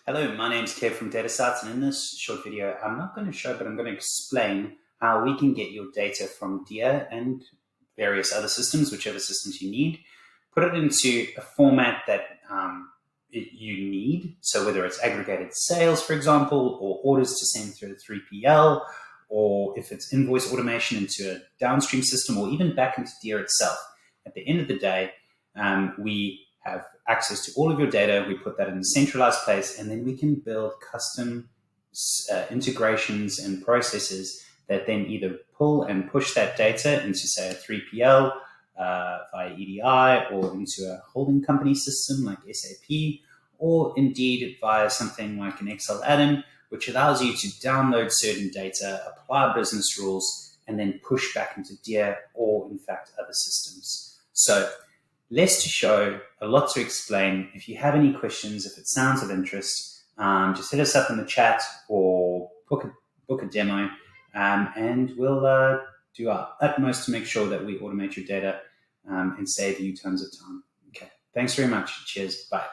Hello, my name is Kev from DataStats, and in this short video, I'm not going to show, but I'm going to explain how we can get your data from Dia and various other systems, whichever systems you need, put it into a format that you need. So whether it's aggregated sales, for example, or orders to send through the 3PL, or if it's invoice automation into a downstream system, or even back into Dia itself. At the end of the day, we have access to all of your data. We put that in a centralized place, and then we can build custom integrations and processes that then either pull and push that data into, say, a 3PL via EDI, or into a holding company system like SAP, or indeed via something like an Excel AddIn, which allows you to download certain data, apply business rules, and then push back into Dia or, in fact, other systems. So less to show, a lot to explain. If you have any questions, if it sounds of interest, just hit us up in the chat or book a demo, and we'll do our utmost to make sure that we automate your data and save you tons of time. Okay, thanks very much. Cheers. Bye.